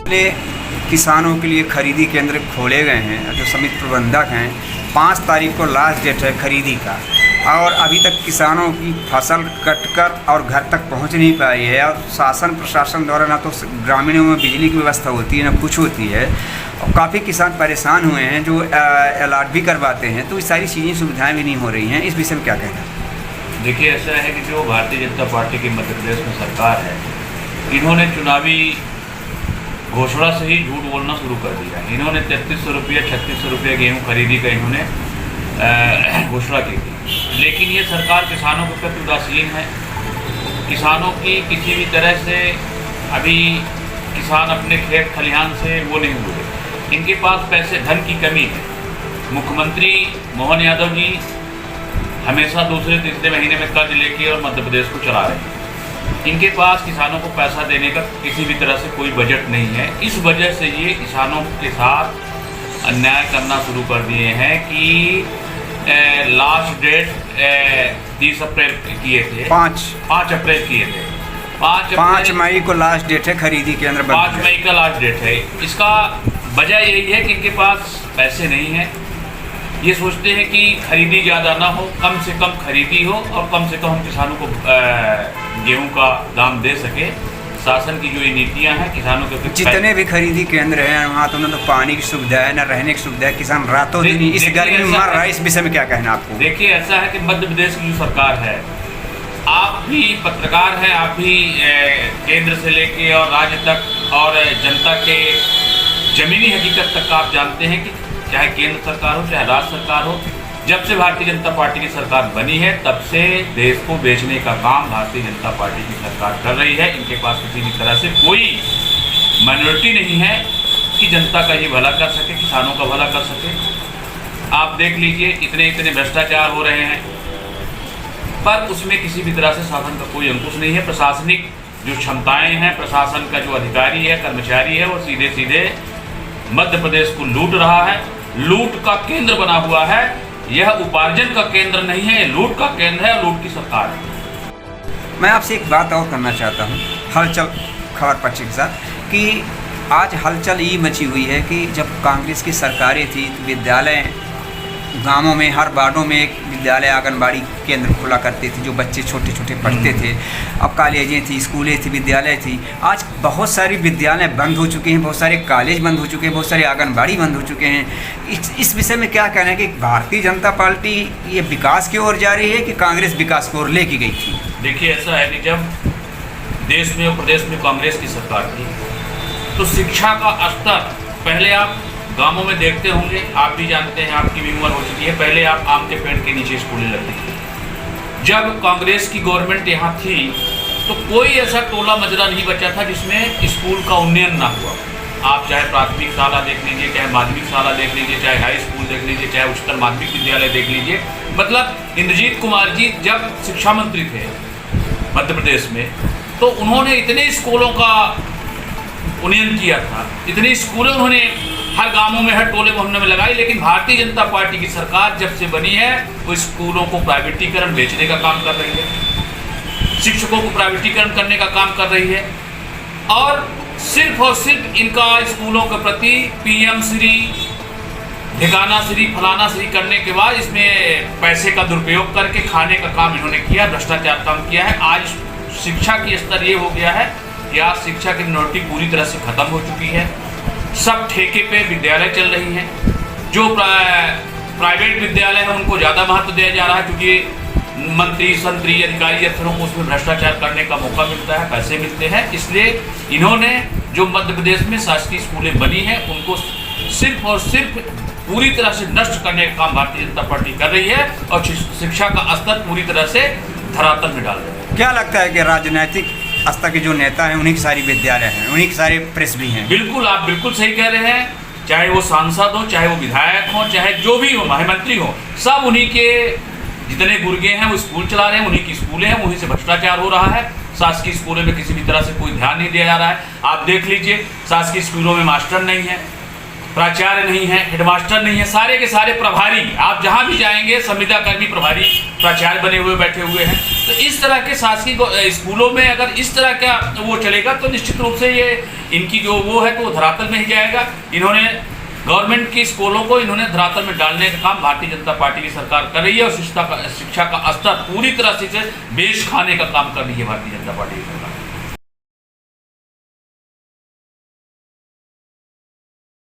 किसानों के लिए खरीदी केंद्र खोले गए हैं। जो समिति प्रबंधक हैं, 5 तारीख को लास्ट डेट है खरीदी का, और अभी तक किसानों की फसल कटकर और घर तक पहुंच नहीं पाई है। और शासन प्रशासन द्वारा ना तो ग्रामीणों में बिजली की व्यवस्था होती है, ना कुछ होती है, और काफ़ी किसान परेशान हुए हैं जो अलॉट भी करवाते हैं, तो ये सारी चीज़ें सुविधाएँ भी नहीं हो रही हैं। इस विषय में क्या कहना है? देखिए, ऐसा है कि जो भारतीय जनता पार्टी की मध्य प्रदेश में सरकार है, इन्होंने चुनावी घोषणा से ही झूठ बोलना शुरू कर दिया। इन्होंने 3300 रुपये 3600 रुपये गेहूँ खरीदी का इन्होंने घोषणा की थी, लेकिन ये सरकार किसानों के प्रति उदासीन है। किसानों की किसी भी तरह से अभी किसान अपने खेत खलिहान से वो नहीं हुए, इनके पास पैसे धन की कमी है। मुख्यमंत्री मोहन यादव जी हमेशा दूसरे तीसरे महीने में कर्ज लेके और मध्य प्रदेश को चला रहे हैं। इनके पास किसानों को पैसा देने का किसी भी तरह से कोई बजट नहीं है। इस वजह से ये किसानों के साथ अन्याय करना शुरू कर दिए हैं कि लास्ट डेट 30 अप्रैल किए थे, 5 अप्रैल किए थे, 5 मई को लास्ट डेट है खरीदी केंद्र। 5 मई का लास्ट डेट है। इसका वजह यही है कि इनके पास पैसे नहीं हैं। ये सोचते हैं कि खरीदी ज़्यादा ना हो, कम से कम खरीदी हो और कम से कम हम किसानों को गेहूं का दाम दे सके। शासन की जो ये नीतियां हैं किसानों के जितने भी खरीदी केंद्र हैं वहाँ तो ना तो पानी की सुविधा है, ना रहने की सुविधा है। किसान रातों दिन इस गर्मी में मर रहा है। इस विषय में क्या कहना आपको? देखिए, ऐसा है कि मध्य प्रदेश की जो सरकार है, आप भी पत्रकार हैं, आप भी केंद्र से लेके और राज्य तक और जनता के जमीनी हकीकत तक आप जानते हैं कि चाहे केंद्र सरकार हो चाहे राज्य सरकार हो, जब से भारतीय जनता पार्टी की सरकार बनी है तब से देश को बेचने का काम भारतीय जनता पार्टी की सरकार कर रही है। इनके पास किसी भी तरह से कोई माइनॉरिटी नहीं है कि जनता का ये भला कर सके, किसानों का भला कर सके। आप देख लीजिए, इतने भ्रष्टाचार हो रहे हैं, पर उसमें किसी भी तरह से शासन का कोई अंकुश नहीं है। प्रशासनिक जो क्षमताएँ हैं, प्रशासन का जो अधिकारी है, कर्मचारी है, वो सीधे सीधे मध्य प्रदेश को लूट रहा है, लूट का केंद्र बना हुआ है। यह उपार्जन का केंद्र नहीं है, यह लूट का केंद्र है, लूट की सरकार है। मैं आपसे एक बात और करना चाहता हूँ हलचल खबर पक्ष के साथ, कि आज हलचल ये मची हुई है कि जब कांग्रेस की सरकारें थी तो विद्यालय गांवों में हर वार्डों में एक विद्यालय आंगनबाड़ी केंद्र खुला करते थे, जो बच्चे छोटे छोटे पढ़ते थे। अब कॉलेजें थी, स्कूलें थी, विद्यालय थी। आज बहुत सारी विद्यालय बंद हो चुके हैं, बहुत सारे कॉलेज बंद हो चुके हैं, बहुत सारे आंगनबाड़ी बंद हो चुके हैं। इस विषय में क्या कहना है कि भारतीय जनता पार्टी ये विकास की ओर जा रही है कि कांग्रेस विकास की ओर लेके गई थी? देखिए, ऐसा है कि जब देश में और प्रदेश में कांग्रेस की सरकार थी तो शिक्षा का स्तर, पहले आप गांवों में देखते होंगे, आप भी जानते हैं, आपकी भी उम्र हो चुकी है, पहले आप आम के पेड़ के नीचे स्कूलें लगती थी। जब कांग्रेस की गवर्नमेंट यहाँ थी तो कोई ऐसा टोला मजरा नहीं बचा था जिसमें स्कूल का उन्नयन ना हुआ। आप चाहे प्राथमिक शाला देख लीजिए, चाहे माध्यमिक शाला देख लीजिए, चाहे हाई स्कूल देख लीजिए, चाहे उच्चतर माध्यमिक विद्यालय देख लीजिए। मतलब इंद्रजीत कुमार जी जब शिक्षा मंत्री थे मध्य प्रदेश में, तो उन्होंने इतने स्कूलों का उन्नयन किया था, इतने स्कूलें उन्होंने हर गांवों में, हर टोले मोहल्ले में लगाई। लेकिन भारतीय जनता पार्टी की सरकार जब से बनी है वो स्कूलों को प्राइवेटीकरण, बेचने का काम कर रही है, शिक्षकों को प्राइवेटीकरण करने का काम कर रही है, और सिर्फ इनका स्कूलों के प्रति PM श्री, ठिकाना श्री, फलाना श्री करने के बाद इसमें पैसे का दुरुपयोग करके खाने का काम इन्होंने किया, भ्रष्टाचार काम किया है। आज शिक्षा की स्तर ये हो गया है कि आज शिक्षा की मिनोरिटी पूरी तरह से खत्म हो चुकी है। सब ठेके पे विद्यालय चल रही हैं। जो प्राइवेट विद्यालय है उनको ज़्यादा महत्व दिया जा रहा है, क्योंकि मंत्री, संतरी, अधिकारी, अफसरों को उसमें भ्रष्टाचार करने का मौका मिलता है, पैसे मिलते हैं। इसलिए इन्होंने जो मध्य प्रदेश में शासकीय स्कूलें बनी हैं उनको सिर्फ और सिर्फ पूरी तरह से नष्ट करने का काम भारतीय जनता पार्टी कर रही है, और शिक्षा का स्तर पूरी तरह से धरातल में डाल रही है। क्या लगता है कि राजनीतिक स्तर के जो नेता हैं उन्हीं के सारी विद्यालय हैं, उन्हीं के सारे प्रेस भी हैं? बिल्कुल, आप बिल्कुल सही कह रहे हैं। चाहे वो सांसद हो, चाहे वो विधायक हो, चाहे जो भी हो, महामंत्री हो, सब उन्हीं के जितने गुर्गे हैं वो स्कूल चला रहे हैं, उन्हीं की स्कूलें हैं, उन्हीं से भ्रष्टाचार हो रहा है। शासकीय स्कूलों में किसी भी तरह से कोई ध्यान नहीं दिया जा रहा है। आप देख लीजिए, शासकीय स्कूलों में मास्टर नहीं है, प्राचार्य नहीं है, हेडमास्टर नहीं है, सारे के सारे प्रभारी, आप जहाँ भी जाएंगे संविदा कर्मी प्रभारी प्राचार्य बने हुए बैठे हुए हैं। तो इस तरह के शासकीय स्कूलों में अगर इस तरह का वो चलेगा तो निश्चित रूप से ये इनकी जो वो है तो वो धरातल में ही जाएगा। इन्होंने गवर्नमेंट की स्कूलों को इन्होंने धरातल में डालने का काम भारतीय जनता पार्टी की सरकार कर रही है और शिक्षा का स्तर पूरी तरह से बेच खाने का काम कर रही है भारतीय जनता पार्टी की सरकार।